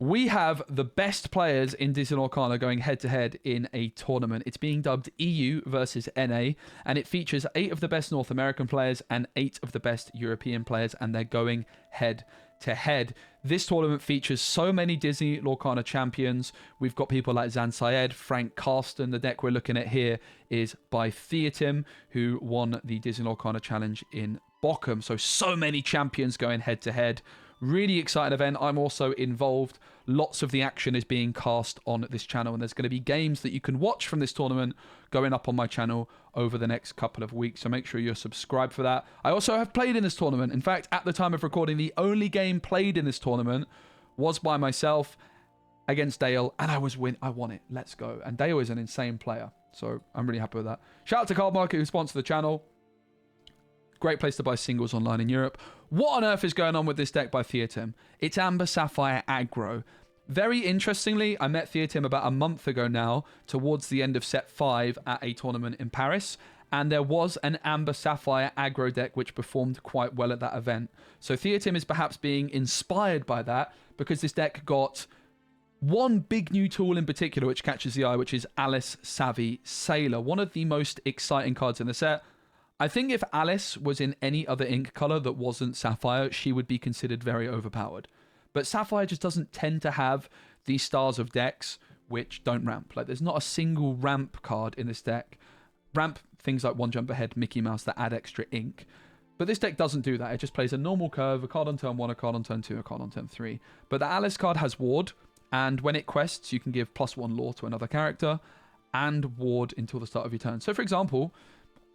We have the best players in Disney Lorcana going head-to-head in a tournament. It's being dubbed EU versus NA, and it features 8 of the best North American players and 8 of the best European players, and they're going head-to-head. This tournament features so many Disney Lorcana champions. We've got people like Zan Syed, Frank Karsten. The deck we're looking at here is by Theim, who won the Disney Lorcana Challenge in Bochum. So many champions going head-to-head. Really exciting event. I'm also involved. Lots of the action is being cast on this channel, and there's going to be games that you can watch from this tournament going up on my channel over the next couple of weeks, so make sure you're subscribed for that. I also have played in this tournament. In fact, at the time of recording, the only game played in this tournament was by myself against Dale, and I won it. Let's go. And Dale is an insane player, so I'm really happy with that. Shout out to Card Market, who sponsored the channel. Great place to buy singles online in Europe. What on earth is going on with this deck by Theim? It's Amber Sapphire aggro. Very interestingly, I met Theim about a month ago now, towards the end of set 5 at a tournament in Paris, and there was an Amber Sapphire aggro deck which performed quite well at that event. So Theim is perhaps being inspired by that, because this deck got one big new tool in particular which catches the eye, which is Alice Savvy Sailor, one of the most exciting cards in the set. I think if Alice was in any other ink color that wasn't Sapphire, she would be considered very overpowered. But Sapphire just doesn't tend to have these styles of decks which don't ramp. Like, there's not a single ramp card in this deck. Ramp things like One Jump Ahead, Mickey Mouse that add extra ink. But this deck doesn't do that. It just plays a normal curve, a card on turn 1, a card on turn 2, a card on turn 3. But the Alice card has Ward, and when it quests, you can give +1 lore to another character and Ward until the start of your turn. So, for example,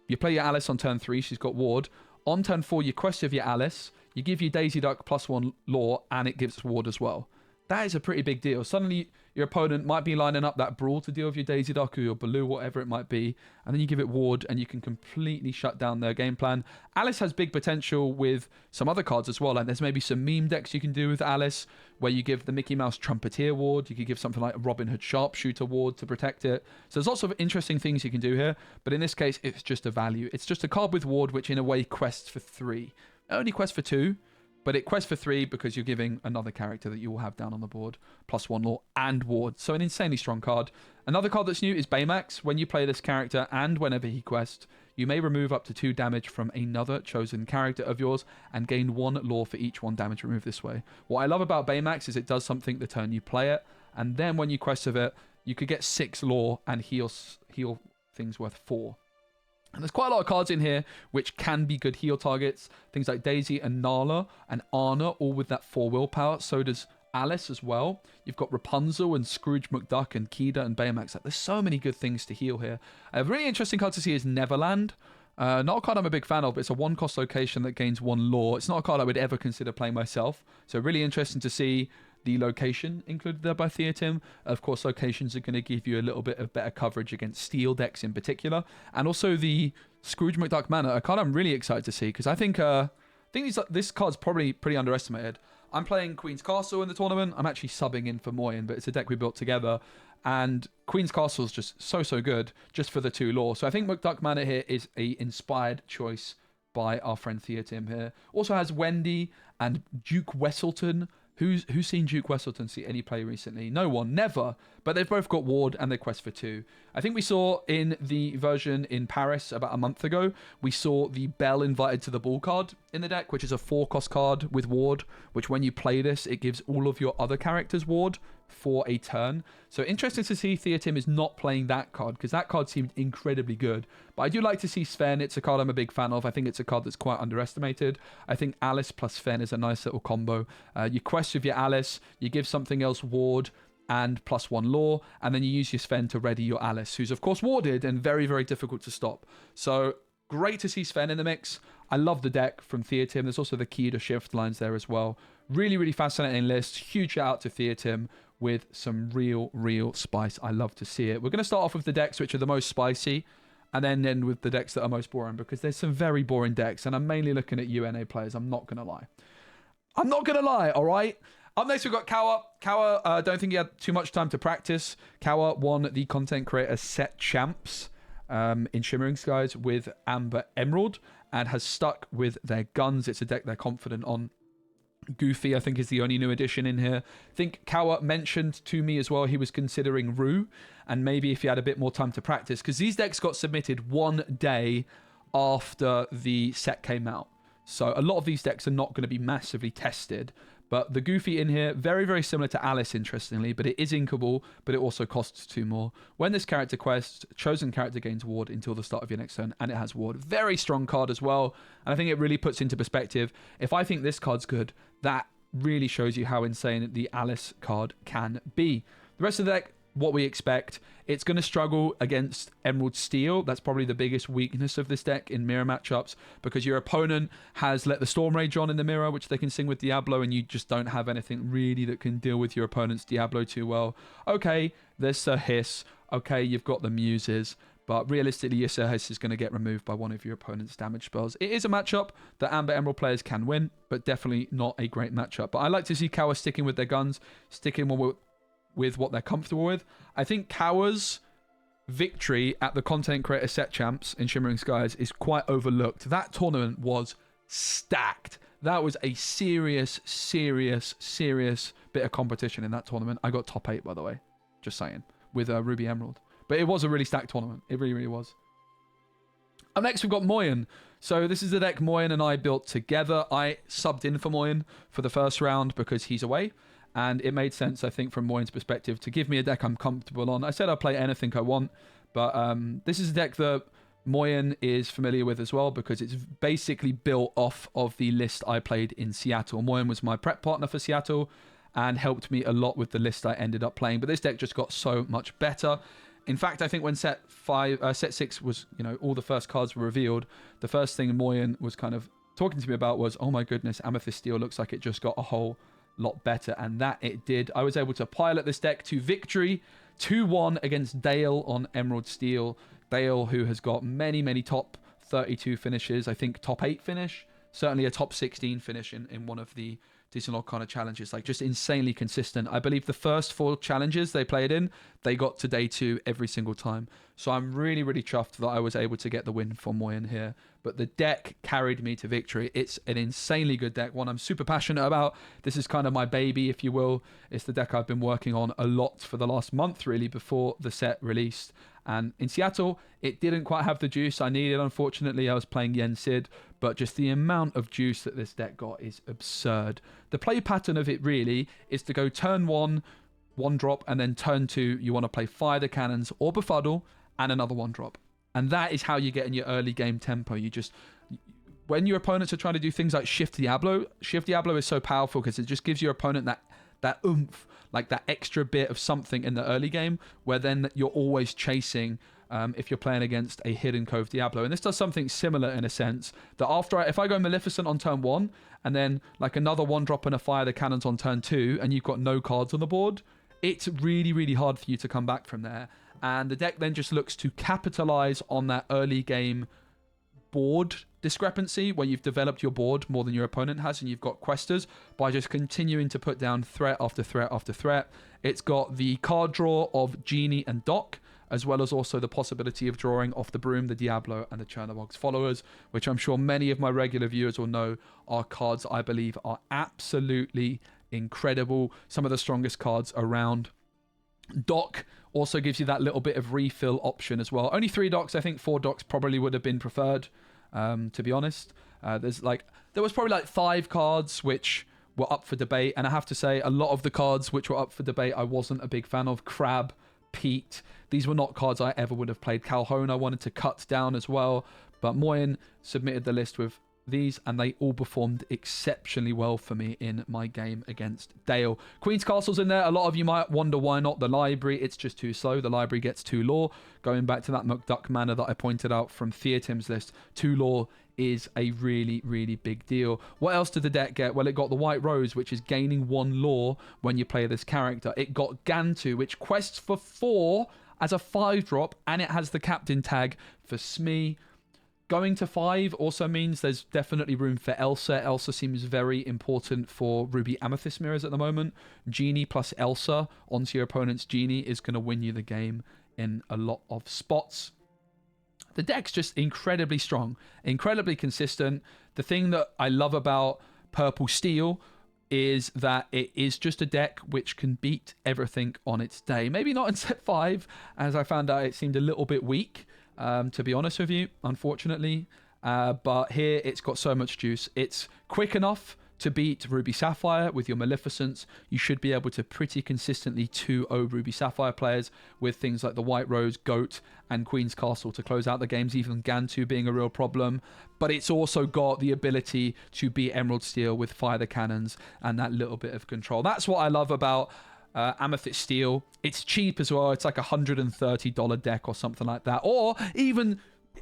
you play your Alice on turn 3, she's got Ward. On turn 4, you quest with your Alice, you give your Daisy Duck +1 lore, and it gives Ward as well. That is a pretty big deal. Suddenly, your opponent might be lining up that Brawl to deal with your Daisy Duck or your Baloo, whatever it might be, and then you give it Ward, and you can completely shut down their game plan. Alice has big potential with some other cards as well, like there's maybe some meme decks you can do with Alice, where you give the Mickey Mouse Trumpeter Ward, you could give something like a Robin Hood Sharpshooter Ward to protect it. So there's lots of interesting things you can do here, but in this case, it's just a value. It's just a card with Ward, which in a way quests for 3. It only quests for 2, but it quests for 3 because you're giving another character that you will have down on the board +1 lore and Ward. So an insanely strong card. Another card that's new is Baymax. When you play this character and whenever he quests, you may remove up to 2 damage from another chosen character of yours and gain 1 lore for each 1 damage removed this way. What I love about Baymax is it does something the turn you play it, and then when you quest with it, you could get 6 lore and heal things worth 4. And there's quite a lot of cards in here which can be good heal targets. Things like Daisy and Nala and Anna, all with that 4 willpower. So does Alice as well. You've got Rapunzel and Scrooge McDuck and Kida and Baymax. Like, there's so many good things to heal here. A really interesting card to see is Neverland. Not a card I'm a big fan of, but it's a 1-cost location that gains 1 lore. It's not a card I would ever consider playing myself. So really interesting to see the location included there by Theim. Of course, locations are going to give you a little bit of better coverage against steel decks in particular. And also the Scrooge McDuck Manor, a card I'm really excited to see, because I think this card's probably pretty underestimated. I'm playing Queen's Castle in the tournament. I'm actually subbing in for Moyen, but it's a deck we built together. And Queen's Castle is just so good, just for the 2 lore. So I think McDuck Manor here is a inspired choice by our friend Theim here. Also has Wendy and Duke Wesselton. Who's seen Duke Wesselton see any play recently? No one, never. But they've both got Ward and they quest for 2. I think we saw in the version in Paris about a month ago, we saw the Belle Invited to the Ball card in the deck, which is a 4-cost card with Ward, which when you play this, it gives all of your other characters Ward for a turn. So interesting to see Theim is not playing that card, because that card seemed incredibly good. But I do like to see Sven. It's a card I'm a big fan of. I think it's a card that's quite underestimated. I think Alice plus Sven is a nice little combo. You quest with your Alice, you give something else Ward and +1 lore, and then you use your Sven to ready your Alice, who's of course warded and very, very difficult to stop. So great to see Sven in the mix. I love the deck from Theim. There's also the key to shift lines there as well. Really, really fascinating list. Huge shout out to Theim with some real spice. I love to see it. We're going to start off with the decks which are the most spicy, and then end with the decks that are most boring, because there's some very boring decks, and I'm mainly looking at UNA players. I'm not going to lie, all right? Up next, we've got Kawa. Kawa, I don't think he had too much time to practice. Kawa won the Content Creator Set Champs in Shimmering Skies with Amber Emerald, and has stuck with their guns. It's a deck they're confident on. Goofy, I think, is the only new addition in here. I think Kawa mentioned to me as well he was considering Rue, and maybe if he had a bit more time to practice, because these decks got submitted 1 day after the set came out. So a lot of these decks are not going to be massively tested. But the Goofy in here, very, very similar to Alice, interestingly, but it is inkable, but it also costs 2 more. When this character quests, chosen character gains ward until the start of your next turn, and it has ward. Very strong card as well, and I think it really puts into perspective, if I think this card's good, that really shows you how insane the Alice card can be. The rest of the deck, what we expect. It's going to struggle against Emerald Steel. That's probably the biggest weakness of this deck in mirror matchups, because your opponent has let the Storm Rage on in the mirror, which they can sing with Diablo, and you just don't have anything really that can deal with your opponent's Diablo too well. Okay, there's Sir Hiss. Okay, you've got the Muses. But realistically, your Sir Hiss is going to get removed by one of your opponent's damage spells. It is a matchup that Amber Emerald players can win, but definitely not a great matchup. But I like to see Kawa sticking with their guns, sticking with what they're comfortable with. I think Kawa's victory at the Content Creator Set Champs in Shimmering Skies is quite overlooked. That tournament was stacked. That was a serious bit of competition in that tournament. I got top 8, by the way. Just saying. With Ruby Emerald. But it was a really stacked tournament. It really, really was. Up next, we've got Moyen. So this is the deck Moyen and I built together. I subbed in for Moyen for the first round because he's away. And it made sense, I think, from Moyen's perspective to give me a deck I'm comfortable on. I said I'll play anything I want, but this is a deck that Moyen is familiar with as well, because it's basically built off of the list I played in Seattle. Moyen was my prep partner for Seattle and helped me a lot with the list I ended up playing. But this deck just got so much better. In fact, I think when set 6 was, all the first cards were revealed, the first thing Moyen was kind of talking to me about was, oh my goodness, Amethyst Steel looks like it just got a whole lot better, and that it did. I was able to pilot this deck to victory 2-1 against Dale on Emerald Steel. Dale, who has got many top 32 finishes, I think top 8 finish, certainly a top 16 finish in one of the Disney Lorcana challenges, like just insanely consistent. I believe the first 4 challenges they played in, they got to day 2 every single time. So I'm really chuffed that I was able to get the win for Moyen here. But the deck carried me to victory. It's an insanely good deck, one I'm super passionate about. This is kind of my baby, if you will. It's the deck I've been working on a lot for the last month, really, before the set released. And in Seattle, it didn't quite have the juice I needed, unfortunately. I was playing Yen Sid, but just the amount of juice that this deck got is absurd. The play pattern of it really is to go turn 1, 1-drop, and then turn 2, you want to play Fire the Cannons or Befuddle and another 1-drop. And that is how you get in your early game tempo. You just, when your opponents are trying to do things like Shift Diablo is so powerful because it just gives your opponent that oomph, like that extra bit of something in the early game, where then you're always chasing if you're playing against a Hidden Cove Diablo. And this does something similar in a sense, that if I go Maleficent on turn 1, and then like another 1-drop and a Fire the Cannons on turn 2, and you've got no cards on the board, it's really hard for you to come back from there. And the deck then just looks to capitalize on that early game board discrepancy, where you've developed your board more than your opponent has and you've got questers, by just continuing to put down threat after threat after threat. It's got the card draw of Genie and Doc, as well as also the possibility of drawing off the Broom, the Diablo, and the Chernobog's Followers, which I'm sure many of my regular viewers will know are cards I believe are absolutely incredible. Some of the strongest cards around. Doc also gives you that little bit of refill option as well. Only 3 docs. I think 4 docs probably would have been preferred, to be honest. There was probably like 5 cards which were up for debate, and I have to say a lot of the cards which were up for debate I wasn't a big fan of. Crab, Pete, these were not cards I ever would have played. Calhoun I wanted to cut down as well, but Moyen submitted the list with these, and they all performed exceptionally well for me in my game against Dale. Queen's Castle's in there. A lot of you might wonder why not the library. It's just too slow. The library gets 2 lore. Going back to that McDuck Manor that I pointed out from Theatim's list, 2 lore is a really big deal. What else did the deck get? Well, it got the White Rose, which is gaining 1 lore when you play this character. It got Gantu, which quests for 4 as a 5-drop, and it has the captain tag for Smee. Going to 5 also means there's definitely room for Elsa. Elsa seems very important for Ruby Amethyst mirrors at the moment. Genie plus Elsa onto your opponent's Genie is going to win you the game in a lot of spots. The deck's just incredibly strong, incredibly consistent. The thing that I love about Purple Steel is that it is just a deck which can beat everything on its day. Maybe not in set 5, as I found out it seemed a little bit weak, to be honest with you, unfortunately. But here it's got so much juice. It's quick enough to beat Ruby Sapphire with your Maleficence. You should be able to pretty consistently 2-0 Ruby Sapphire players with things like the White Rose, Goat, and Queen's Castle to close out the games, even Gantu being a real problem. But it's also got the ability to beat Emerald Steel with Fire the Cannons and that little bit of control. That's what I love about Amethyst Steel. It's cheap as well. It's like $130 deck or something like that. Or even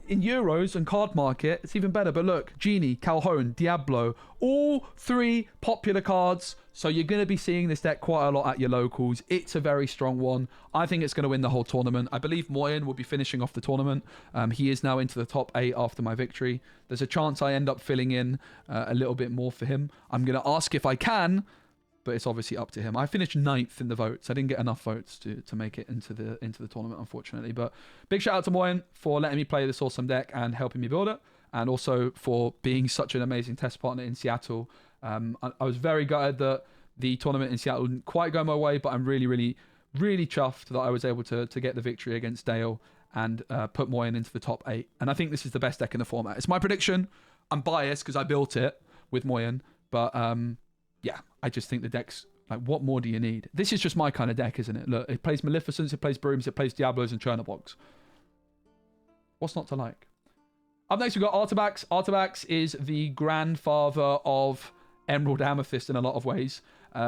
in euros and card market, it's even better. But look, Genie, Calhoun, Diablo, all 3 popular cards. So you're going to be seeing this deck quite a lot at your locals. It's a very strong one. I think it's going to win the whole tournament. I believe Moyen will be finishing off the tournament. He is now into the top 8 after my victory. There's a chance I end up filling in a little bit more for him. I'm going to ask if I can, but it's obviously up to him. I finished 9th in the votes. I didn't get enough votes to make it into the tournament, unfortunately. But big shout out to Moyen for letting me play this awesome deck and helping me build it, and also for being such an amazing test partner in Seattle. I was very gutted that the tournament in Seattle didn't quite go my way, but I'm really, really, really chuffed that I was able to get the victory against Dale and put Moyen into the top 8. And I think this is the best deck in the format. It's my prediction. I'm biased because I built it with Moyen, but yeah, I just think the deck's like, what more do you need? This is just my kind of deck, isn't it? Look, it plays Maleficence, it plays Brooms, it plays Diablos and Chernobyls. What's not to like? Up next, we've got Artabax. Artabax is the grandfather of Emerald Amethyst in a lot of ways.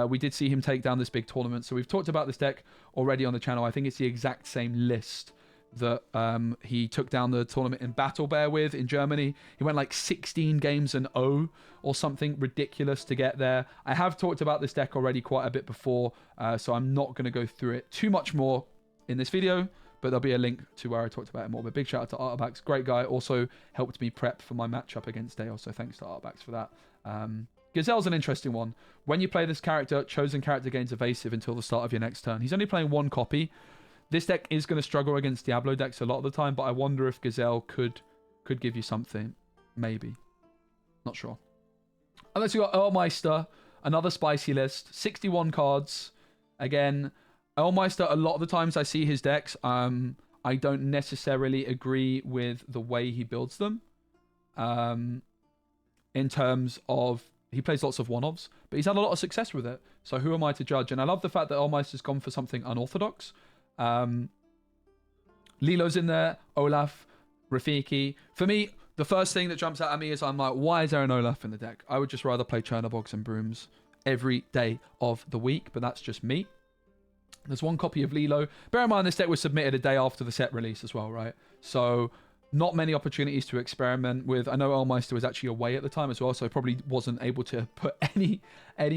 We did see him take down this big tournament, so we've talked about this deck already on the channel. I think it's the exact same list that he took down the tournament in Battle Bear with in Germany. He went like 16 games and 0 or something ridiculous to get there. I have talked about this deck already quite a bit before, so I'm not going to go through it too much more in this video, but there'll be a link to where I talked about it more. But big shout out to Artabax, great guy. Also helped me prep for my matchup against Dale, so thanks to Artabax for that. Gazelle's an interesting one. When you play this character, chosen character gains evasive until the start of your next turn. He's only playing 1 copy. This deck is going to struggle against Diablo decks a lot of the time, but I wonder if Gazelle could give you something. Maybe. Not sure. Unless you got Earlmeister, another spicy list. 61 cards. Again, Earlmeister, a lot of the times I see his decks, I don't necessarily agree with the way he builds them. In terms of, he plays lots of one-offs, but he's had a lot of success with it. So who am I to judge? And I love the fact that Earlmeister's gone for something unorthodox. Lilo's in there, Olaf, Rafiki. For me, the first thing that jumps out at me is I'm like, why is there an Olaf in the deck? I would just rather play Chernobyls and Brooms every day of the week, but that's just me. There's 1 copy of Lilo. Bear in mind, this deck was submitted a day after the set release as well, right? So not many opportunities to experiment with. I know Earlmeister was actually away at the time as well, so I probably wasn't able to put any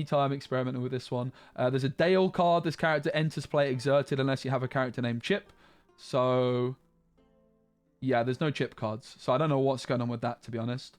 time experimenting with this one. There's a Dale card. This character enters play exerted unless you have a character named Chip. So yeah, there's no Chip cards. So I don't know what's going on with that, to be honest.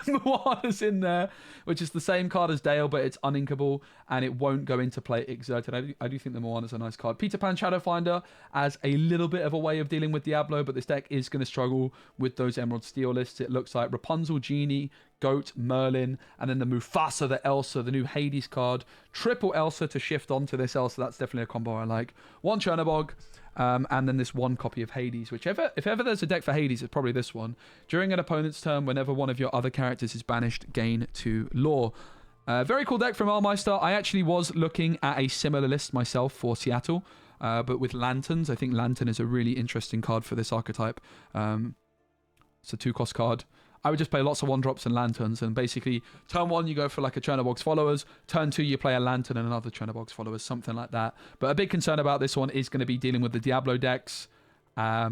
Moana's in there, which is the same card as Dale, but it's uninkable and it won't go into play exerted. I do think the Moana's a nice card. Peter Pan Shadowfinder as a little bit of a way of dealing with Diablo, but this deck is going to struggle with those Emerald Steel lists. It looks like Rapunzel, Genie, Goat, Merlin, and then the Mufasa, the Elsa, the new Hades card. Triple Elsa to shift onto this Elsa. That's definitely a combo I like. 1 Chernobog. And then this 1 copy of Hades, which if ever there's a deck for Hades, it's probably this one. During an opponent's turn, whenever one of your other characters is banished, gain 2 lore. Very cool deck from Earlmeister. I actually was looking at a similar list myself for Seattle, but with Lanterns. I think Lantern is a really interesting card for this archetype. It's a 2-cost card. I would just play lots of 1-drops and Lanterns, and basically turn 1 you go for like a Chernobog's Followers, turn 2 you play a Lantern and another Chernobog's Followers, something like that. But a big concern about this one is going to be dealing with the Diablo decks. I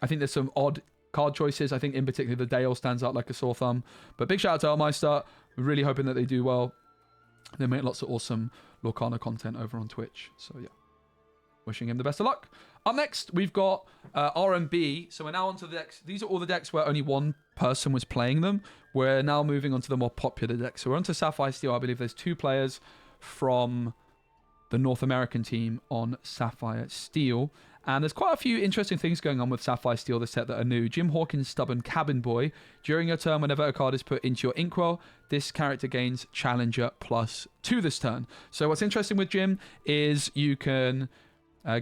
think there's some odd card choices. I think in particular the Dale stands out like a sore thumb. But big shout out to Earlmeister. We're really hoping that they do well. They make lots of awesome Lorcana content over on Twitch. So yeah, wishing him the best of luck. Up next, we've got R&B. So we're now onto the decks. These are all the decks where only 1 person was playing them. We're now moving on to the more popular decks. So we're on to Sapphire Steel. I believe there's 2 players from the North American team on Sapphire Steel. And there's quite a few interesting things going on with Sapphire Steel, the set that are new. Jim Hawkins' Stubborn Cabin Boy. During your turn, whenever a card is put into your inkwell, this character gains Challenger +2 this turn. So what's interesting with Jim is you can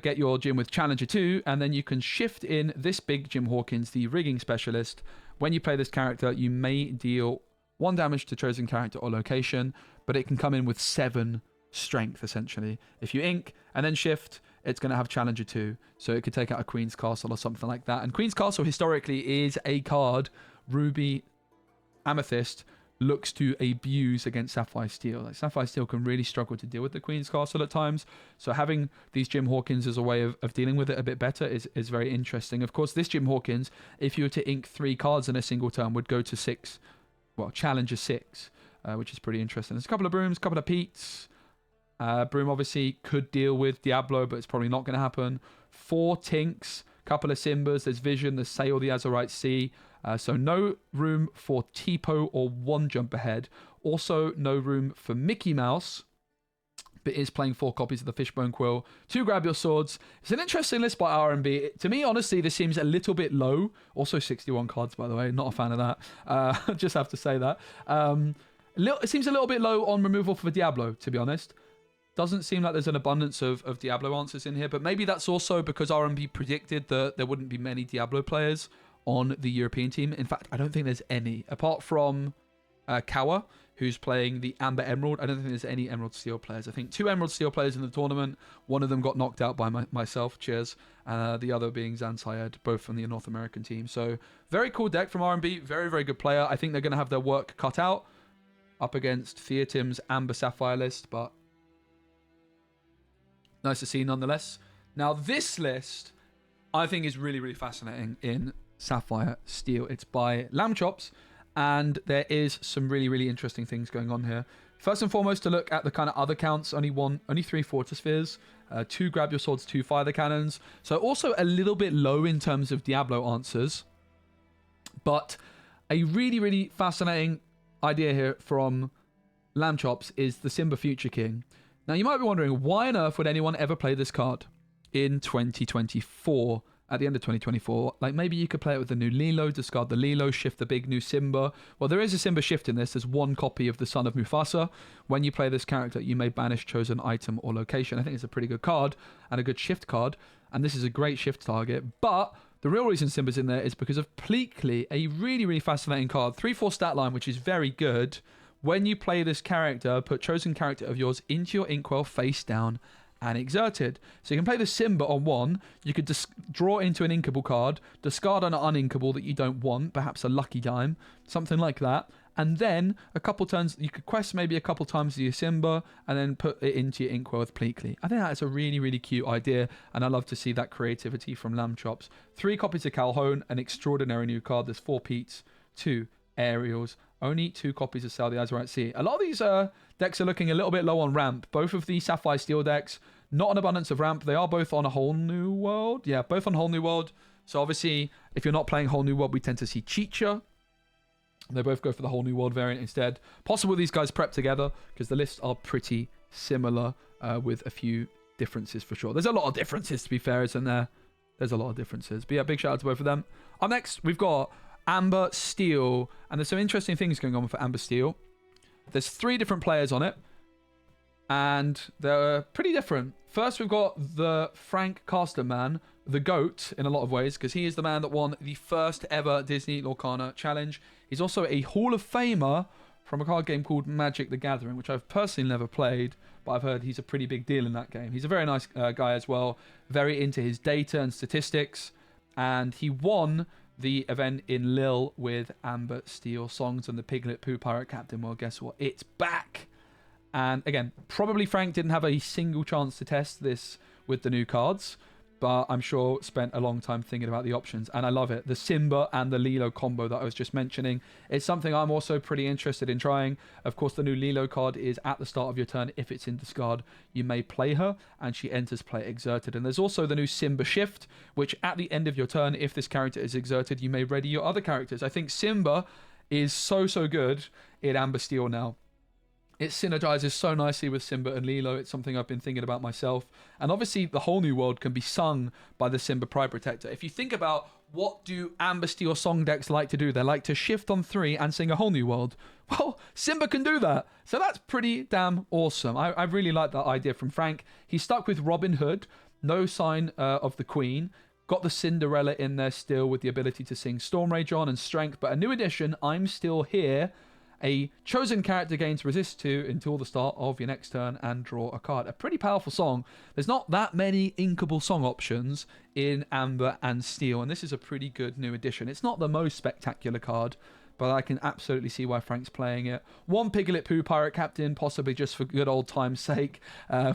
get your Jim with Challenger 2, and then you can shift in this big Jim Hawkins, the rigging specialist. When you play this character, you may deal 1 damage to chosen character or location, but it can come in with 7 strength, essentially. If you ink and then shift, it's going to have Challenger 2, so it could take out a Queen's Castle or something like that. And Queen's Castle historically is a card Ruby Amethyst looks to abuse against Sapphire Steel. Like, Sapphire Steel can really struggle to deal with the Queen's Castle at times, so having these Jim Hawkins as a way of dealing with it a bit better is very interesting. Of course, this Jim Hawkins, if you were to ink 3 cards in a single turn, would go to 6, well, Challenger 6, which is pretty interesting. There's a couple of Brooms, a couple of Petes. Broom obviously could deal with Diablo, but it's probably not going to happen. 4 Tinks, couple of Simbas, there's Vision, there's Sail the Azurite Sea. So no room for Tipo or 1 Jump Ahead. Also no room for Mickey Mouse, but is playing 4 copies of the Fishbone Quill. 2 Grab Your Swords. It's an interesting list by R&B. To me, honestly, this seems a little bit low. Also 61 cards, by the way. Not a fan of that. Just have to say that. It seems a little bit low on removal for Diablo, to be honest. Doesn't seem like there's an abundance of Diablo answers in here, but maybe that's also because RMB predicted that there wouldn't be many Diablo players on the European team. In fact, I don't think there's any. Apart from Kawa, who's playing the Amber Emerald, I don't think there's any Emerald Steel players. I think 2 Emerald Steel players in the tournament. One of them got knocked out by myself, cheers. The other being Zan Syed, both from the North American team. So, very cool deck from RMB. Very, very good player. I think they're going to have their work cut out up against Theatim's Amber Sapphire list, but nice to see nonetheless. Now, this list, I think, is really, really fascinating in Sapphire Steel. It's by Lamb Chops, and there is some really, really interesting things going on here. First and foremost, to look at the kind of other counts, only 3 Fortress Spheres, 2 Grab Your Swords, 2 Fire the Cannons. So also a little bit low in terms of Diablo answers, but a really, really fascinating idea here from Lamb Chops is the Simba Future King. Now, you might be wondering, why on earth would anyone ever play this card in 2024, at the end of 2024? Like, maybe you could play it with the new Lilo, discard the Lilo, shift the big new Simba. Well, there is a Simba shift in this. There's 1 copy of the Son of Mufasa. When you play this character, you may banish chosen item or location. I think it's a pretty good card and a good shift card, and this is a great shift target. But the real reason Simba's in there is because of Pleakley, a really, really fascinating card. 3/4 stat line, which is very good. When you play this character, put chosen character of yours into your inkwell face down and exerted. So you can play the Simba on 1. You could draw into an inkable card, discard an uninkable that you don't want, perhaps a Lucky Dime, something like that. And then a couple turns, you could quest maybe a couple times to your Simba and then put it into your inkwell with Pleakley. I think that's a really, really cute idea, and I love to see that creativity from Lamb Chops. 3 copies of Calhoun, an extraordinary new card. There's 4 Petes, 2 Aerials, only 2 copies of Sail the Azurite Sea. A lot of these decks are looking a little bit low on ramp. Both of the Sapphire Steel decks, not an abundance of ramp. They are both on a Whole New World. Yeah, both on Whole New World. So obviously, if you're not playing Whole New World, we tend to see Chicha. They both go for the Whole New World variant instead. Possible these guys prep together, because the lists are pretty similar with a few differences for sure. There's a lot of differences, to be fair, isn't there? There's a lot of differences. But yeah, big shout out to both of them. Up next, we've got Amber Steel, and there's some interesting things going on for Amber Steel. There's 3 different players on it, and they're pretty different. First, we've got the Frank Caster man, the GOAT in a lot of ways, because he is the man that won the first ever Disney Lorcana Challenge. He's also a Hall of Famer from a card game called Magic the Gathering, which I've personally never played, but I've heard he's a pretty big deal in that game. He's a very nice guy as well, very into his data and statistics, and he won the event in Lille with Amber Steel Songs and the Piglet Pooh Pirate Captain. Well, guess what? It's back. And again, probably Frank didn't have a single chance to test this with the new cards, but I'm sure spent a long time thinking about the options, and I love it. The Simba and the Lilo combo that I was just mentioning is something I'm also pretty interested in trying. Of course, the new Lilo card is at the start of your turn. If it's in discard, you may play her, and she enters play exerted. And there's also the new Simba shift, which at the end of your turn, if this character is exerted, you may ready your other characters. I think Simba is so good in Amber Steel now. It synergizes so nicely with Simba and Lilo. It's something I've been thinking about myself. And obviously, the whole new world can be sung by the Simba Pride Protector. If you think about what do Amber Steel song decks like to do, they like to shift on 3 and sing a whole new world. Well, Simba can do that. So that's pretty damn awesome. I really like that idea from Frank. He stuck with Robin Hood, no sign of the Queen. Got the Cinderella in there still with the ability to sing Storm Rage on and Strength. But a new addition, I'm Still Here. A chosen character gains resist 2 until the start of your next turn and draw a card. A pretty powerful song. There's not that many inkable song options in Amber and Steel, and this is a pretty good new addition. It's not the most spectacular card, but I can absolutely see why Frank's playing it. 1 Piglet Poo Pirate Captain, possibly just for good old time's sake.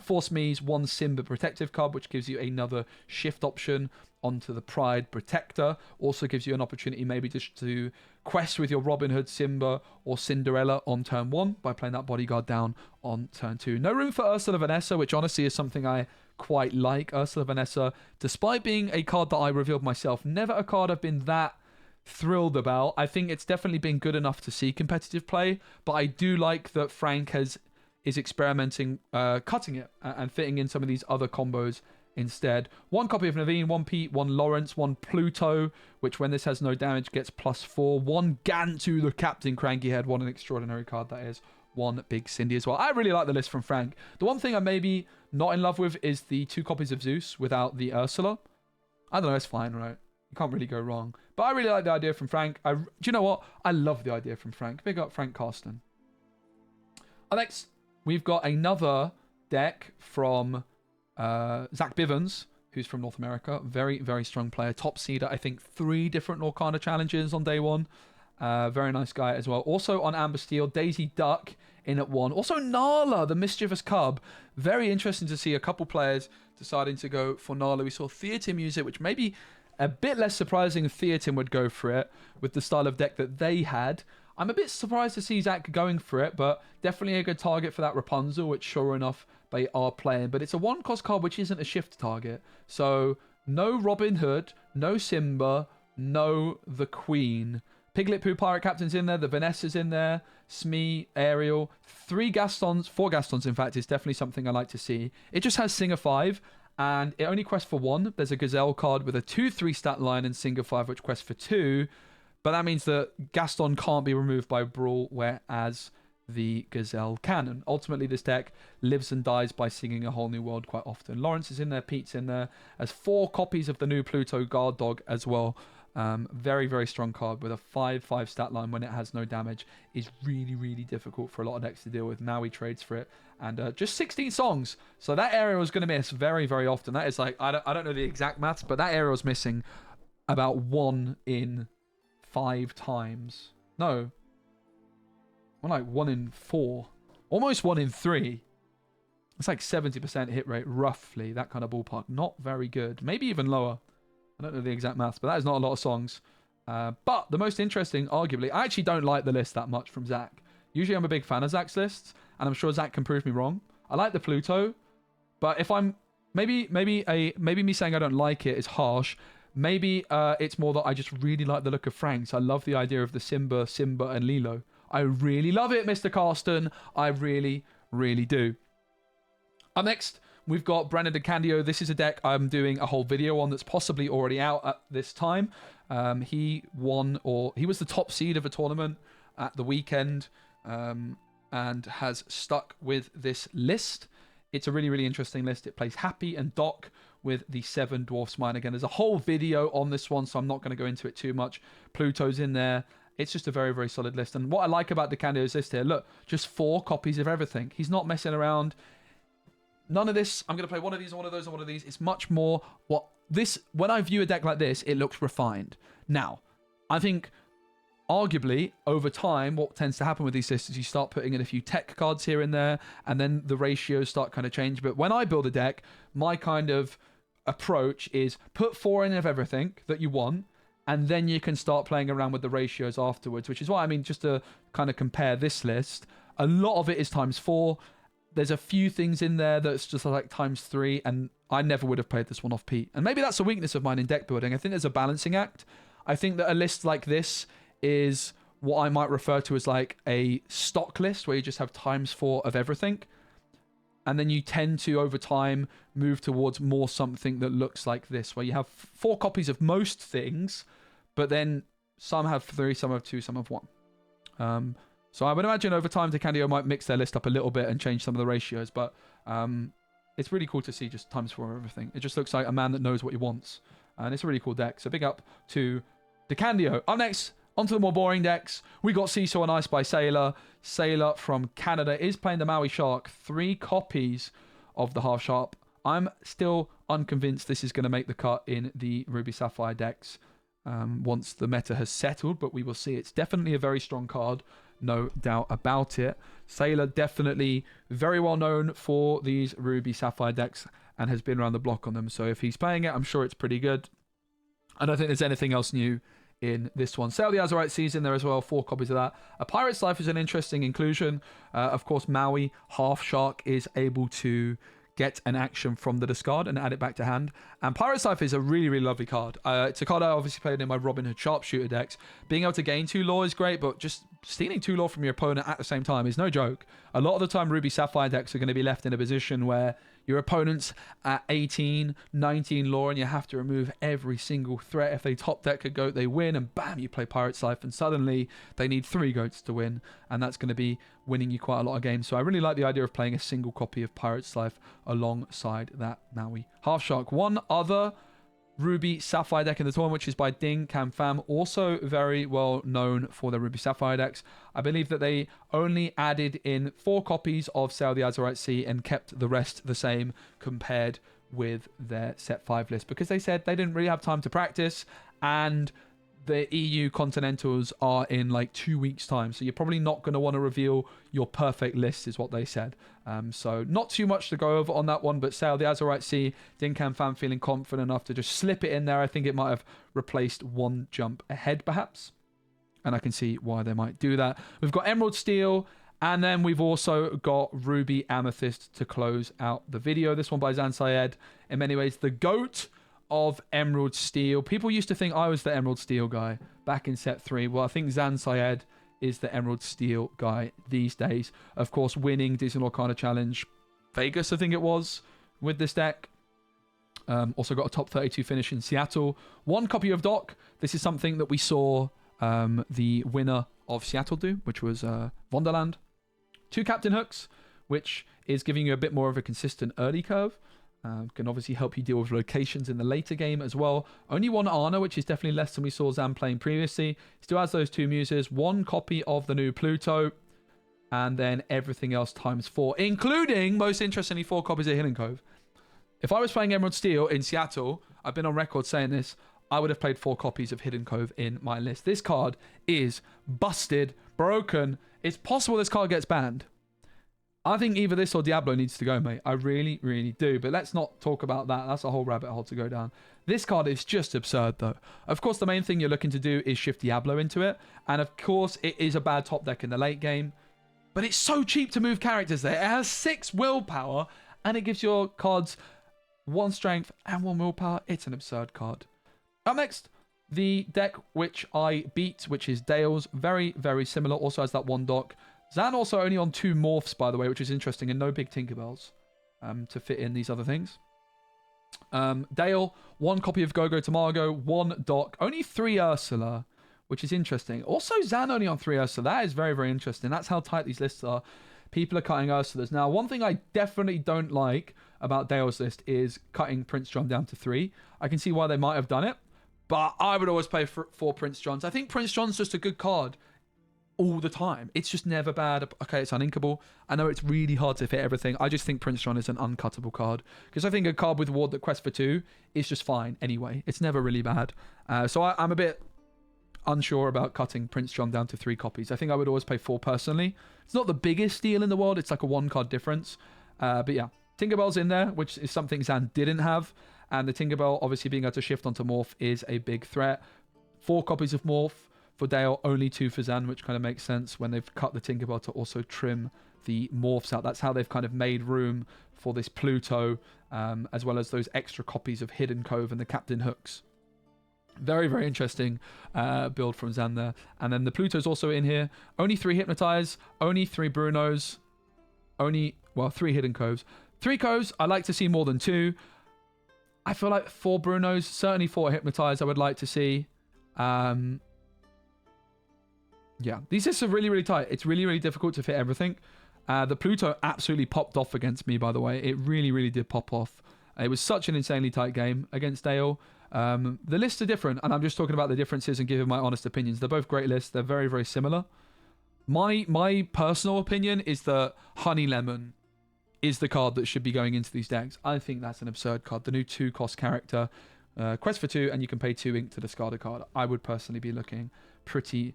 Force Me's 1 Simba Protective card, which gives you another shift option onto the Pride Protector. Also gives you an opportunity maybe just to quest with your Robin Hood, Simba, or Cinderella on turn 1 by playing that bodyguard down on turn 2. No room for Ursula Vanessa, which honestly is something I quite like. Ursula Vanessa, despite being a card that I revealed myself, never a card I've been that thrilled about. I think it's definitely been good enough to see competitive play, but I do like that Frank is experimenting, cutting it and fitting in some of these other combos instead. 1 copy of Naveen, 1 Pete, 1 Lawrence, 1 Pluto, which when this has no damage gets +4. 1 Gantu, the Captain Cranky Head, 1 an extraordinary card that is. 1 Big Cindy as well. I really like the list from Frank. The one thing I'm maybe not in love with is the 2 copies of Zeus without the Ursula. I don't know, it's fine, right? You can't really go wrong. But I really like the idea from Frank. Do you know what? I love the idea from Frank. Big up Frank Carsten. Next, we've got another deck from Zach Bivens, who's from North America. Very, very strong player. Top seeder, I think 3 different Lorcana challenges on day 1. Very nice guy as well. Also on Amber Steel, Daisy Duck in at 1. Also Nala, the Mischievous Cub. Very interesting to see a couple players deciding to go for Nala. We saw Theatim use it, which maybe a bit less surprising if Theatim would go for it with the style of deck that they had. I'm a bit surprised to see Zach going for it, but definitely a good target for that Rapunzel, which sure enough they are playing. But it's a 1-cost card which isn't a shift target. So no Robin Hood, no Simba, no the Queen. Piglet Poo Pirate Captain's in there, the Vanessa's in there, Smee, Ariel, 3 Gastons, 4 Gastons in fact, is definitely something I like to see. It just has Singer 5, and it only quests for 1. There's a Gazelle card with a 2/3 stat line and Singer 5, which quests for 2. But that means that Gaston can't be removed by Brawl, whereas the Gazelle can. And ultimately, this deck lives and dies by singing a whole new world quite often. Lawrence is in there, Pete's in there. Has 4 copies of the new Pluto Guard Dog as well. Very, very strong card with a 5/5 stat line when it has no damage. Is really, really difficult for a lot of decks to deal with. Now he trades for it. And just 16 songs. So that area was going to miss very, very often. That is like, I don't know the exact maths, but that area was missing about 1 in 5 times. No. More like 1 in 4. Almost 1 in 3. It's like 70% hit rate, roughly. That kind of ballpark. Not very good. Maybe even lower. I don't know the exact maths, but that is not a lot of songs. But the most interesting, arguably, I actually don't like the list that much from Zach. Usually I'm a big fan of Zach's lists, and I'm sure Zach can prove me wrong. I like the Pluto, but if I'm... Maybe me saying I don't like it is harsh. Maybe it's more that I just really like the look of Frank's. I love the idea of the Simba, and Lilo. I really love it, Mr. Carsten. I really, really do. Up next, we've got Brandon DeCandio. This is a deck I'm doing a whole video on that's possibly already out at this time. He was the top seed of a tournament at the weekend and has stuck with this list. It's a really, really interesting list. It plays Happy and Doc with the 7 Dwarfs Mine. Again, there's a whole video on this one, so I'm not going to go into it too much. Pluto's in there. It's just a very, very solid list. And what I like about DeCandio's list here, look, just 4 copies of everything. He's not messing around. None of this, I'm going to play one of these, and one of those, and one of these. It's much more when I view a deck like this, it looks refined. Now, I think arguably over time, what tends to happen with these lists is you start putting in a few tech cards here and there, and then the ratios start kind of change. But when I build a deck, my kind of approach is put 4 in of everything that you want, and then you can start playing around with the ratios afterwards, which is why, I mean, just to kind of compare this list, a lot of it is ×4. There's a few things in there that's just like ×3, and I never would have played this one off Pete. And maybe that's a weakness of mine in deck building. I think there's a balancing act. I think that a list like this is what I might refer to as like a stock list where you just have ×4 of everything. And then you tend to, over time, move towards more something that looks like this, where you have 4 copies of most things, but then some have 3, some have 2, some have 1. So I would imagine over time, Decandio might mix their list up a little bit and change some of the ratios, but it's really cool to see just ×4 of everything. It just looks like a man that knows what he wants. And it's a really cool deck. So big up to Decandio. Up next, onto the more boring decks. We got Seesaw on Ice by Sailor. Sailor from Canada is playing the Maui Shark. 3 copies of the Half Sharp. I'm still unconvinced this is going to make the cut in the Ruby Sapphire decks once the meta has settled, but we will see. It's definitely a very strong card, no doubt about it. Sailor definitely very well known for these Ruby Sapphire decks and has been around the block on them. So if he's playing it, I'm sure it's pretty good. I don't think there's anything else new in this one. Sail the Azuite Seas in there as well, 4 copies of that. A Pirate's Life is an interesting inclusion. Of course, Maui Half Shark is able to get an action from the discard and add it back to hand. And Pirate's Life is a really, really lovely card. It's a card I obviously played in my Robin Hood Sharpshooter decks. Being able to gain 2 lore is great, but just stealing 2 lore from your opponent at the same time is no joke. A lot of the time, Ruby Sapphire decks are going to be left in a position where your opponent's at 18, 19 lore, and you have to remove every single threat. If they top deck a goat, they win, and bam, you play Pirate's Life, and suddenly they need 3 goats to win, and that's going to be winning you quite a lot of games. So I really like the idea of playing a single copy of Pirate's Life alongside that Maui Half Shark. One other Ruby Sapphire deck in the tournament, which is by Ding Cam Pham, also very well known for their Ruby Sapphire decks. I believe that they only added in 4 copies of Sail the Azuite Sea and kept the rest the same compared with their set 5 list, because they said they didn't really have time to practice, and the EU Continentals are in like 2 weeks' time, so you're probably not going to want to reveal your perfect list, is what they said. So not too much to go over on that one, but Sail the Azuite Sea, Ding Cam Pham feeling confident enough to just slip it in there. I think it might have replaced 1 jump ahead, perhaps, and I can see why they might do that. We've got Emerald Steel, and then we've also got Ruby Amethyst to close out the video. This one by Zan Syed, in many ways the GOAT of Emerald Steel. People used to think I was the Emerald Steel guy back in set 3. Well, I think Zan Syed is the Emerald Steel guy these days. Of course, winning Disney Lorcana Challenge Vegas, I think it was, with this deck. Also got a top 32 finish in Seattle. 1 copy of Doc. This is something that we saw the winner of Seattle do, which was Wonderland. 2 Captain Hooks, which is giving you a bit more of a consistent early curve. Can obviously help you deal with locations in the later game as well. Only 1 Arna, which is definitely less than we saw Zan playing previously. Still has those 2 Muses. 1 copy of the new Pluto. And then everything else ×4, including, most interestingly, 4 copies of Hidden Cove. If I was playing Emerald Steel in Seattle, I've been on record saying this, I would have played 4 copies of Hidden Cove in my list. This card is busted, broken. It's possible this card gets banned. I think either this or Diablo needs to go, mate. I really, really do. But let's not talk about that. That's a whole rabbit hole to go down. This card is just absurd, though. Of course, the main thing you're looking to do is shift Diablo into it. And of course, it is a bad top deck in the late game. But it's so cheap to move characters there. It has 6 willpower, and it gives your cards 1 strength and 1 willpower. It's an absurd card. Up next, the deck which I beat, which is Dale's. Very, very similar. Also has that 1 dock. Zan also only on 2 morphs, by the way, which is interesting, and no big Tinkerbells to fit in these other things. Dale, 1 copy of Go-Go Tamago, 1 dock, only 3 Ursula, which is interesting. Also, Zan only on 3 Ursula. That is very, very interesting. That's how tight these lists are. People are cutting Ursulas. Now, one thing I definitely don't like about Dale's list is cutting Prince John down to 3. I can see why they might have done it, but I would always play for Prince Johns. I think Prince John's just a good card all the time. It's just never bad. Okay, it's uninkable. I know it's really hard to fit everything. I just think Prince John is an uncuttable card, because I think a card with Ward that quests for 2 is just fine anyway. It's never really bad. So I'm a bit unsure about cutting Prince John down to 3 copies. I think I would always play 4 personally. It's not the biggest steal in the world. It's like a 1 card difference. But yeah, Tinkerbell's in there, which is something Zan didn't have. And the Tinkerbell, obviously being able to shift onto Morph, is a big threat. 4 copies of Morph for Dale, only 2 for Zan, which kind of makes sense when they've cut the Tinkerbell to also trim the Morphs out. That's how they've kind of made room for this Pluto, as well as those extra copies of Hidden Cove and the Captain Hooks. Very, very interesting build from Zan there. And then the Pluto's also in here. Only 3 Hypnotize, only 3 Brunos, only, well, 3 Hidden Coves. 3 Coves, I like to see more than 2. I feel like 4 Brunos, certainly 4 Hypnotize I would like to see. Yeah, these lists are really, really tight. It's really, really difficult to fit everything. The Pluto absolutely popped off against me, by the way. It really, really did pop off. It was such an insanely tight game against Dale. The lists are different, and I'm just talking about the differences and giving my honest opinions. They're both great lists. They're very, very similar. My personal opinion is that Honey Lemon is the card that should be going into these decks. I think that's an absurd card. The new 2-cost character. Quest for 2, and you can pay 2 ink to discard a card. I would personally be looking pretty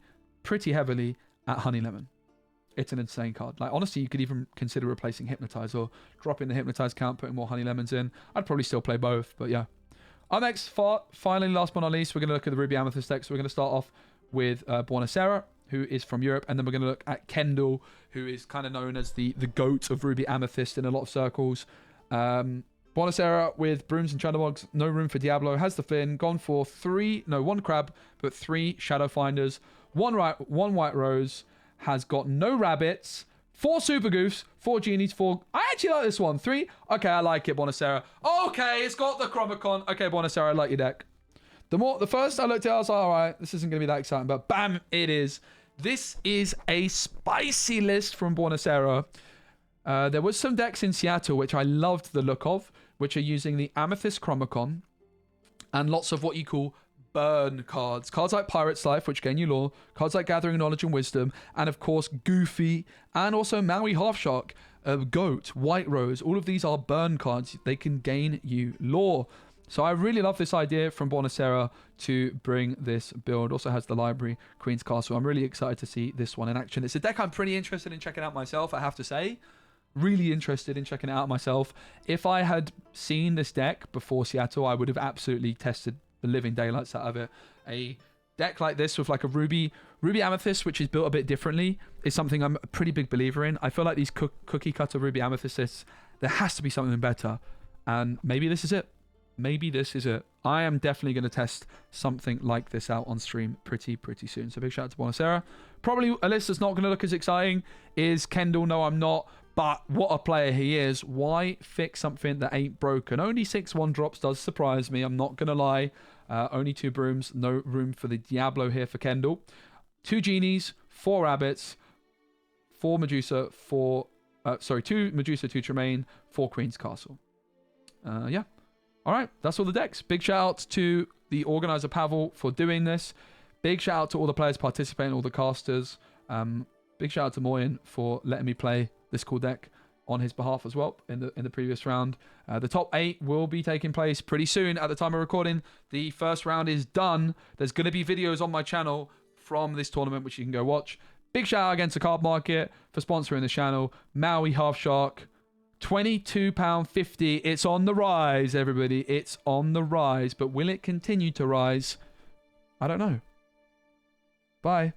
heavily at Honey Lemon. It's an insane card. Like, honestly, you could even consider replacing Hypnotize or dropping the Hypnotize count, putting more Honey Lemons in. I'd probably still play both, but yeah. Our next, finally, last but not least, we're going to look at the Ruby Amethyst deck. So we're going to start off with Buonasera, who is from Europe, and then we're going to look at Kendall, who is kind of known as the GOAT of Ruby Amethyst in a lot of circles. Buonasera with Brooms and Chatterbox, no room for Diablo, has the Fin, gone for 1 Crab, but 3 Shadow Finders, 1 White Rose, has got no Rabbits, 4 Super Goofs, 4 Genies, 4... I actually like this one. 3... Okay, I like it, Buonasera. Okay, it's got the Chromicon. Okay, Buonasera, I like your deck. The first I looked at it, I was like, all right, this isn't going to be that exciting, but bam, it is. This is a spicy list from Buonasera. There was some decks in Seattle, which I loved the look of, which are using the Amethyst Chromicon and lots of what you call burn cards. Cards like Pirate's Life, which gain you lore. Cards like Gathering Knowledge and Wisdom. And of course, Goofy. And also Maui Halfshark, Goat, White Rose. All of these are burn cards. They can gain you lore. So I really love this idea from Buonasera to bring this build. Also has the library, Queen's Castle. I'm really excited to see this one in action. It's a deck I'm pretty interested in checking out myself, I have to say. Really interested in checking it out myself. If I had seen this deck before Seattle, I would have absolutely tested the living daylights out of it. A deck like this with like a Ruby Amethyst, which is built a bit differently, is something I'm a pretty big believer in. I feel like these cookie cutter Ruby Amethysts, there has to be something better. And maybe this is it. Maybe this is it. I am definitely going to test something like this out on stream pretty soon. So big shout out to Buonasera. Probably a list that's not going to look as exciting is Kendall. No, I'm not. But what a player he is. Why fix something that ain't broken? Only 6 1-drops does surprise me. I'm not going to lie. Only 2 Brooms. No room for the Diablo here for Kendall. 2 Genies, 4 Rabbits, 4 Medusa, 2 Medusa, 2 Tremaine, 4 Queen's Castle. Yeah. All right. That's all the decks. Big shout out to the organizer, Pavel, for doing this. Big shout out to all the players participating, all the casters. Big shout out to Moyen for letting me play this cool deck on his behalf as well in the previous round. The top 8 will be taking place pretty soon. At the time of recording, the first round is done. There's going to be videos on my channel from this tournament, which you can go watch. Big shout out again to Card Market for sponsoring the channel. Maui Halfshark, £22.50. It's on the rise, everybody. It's on the rise. But will it continue to rise? I don't know. Bye.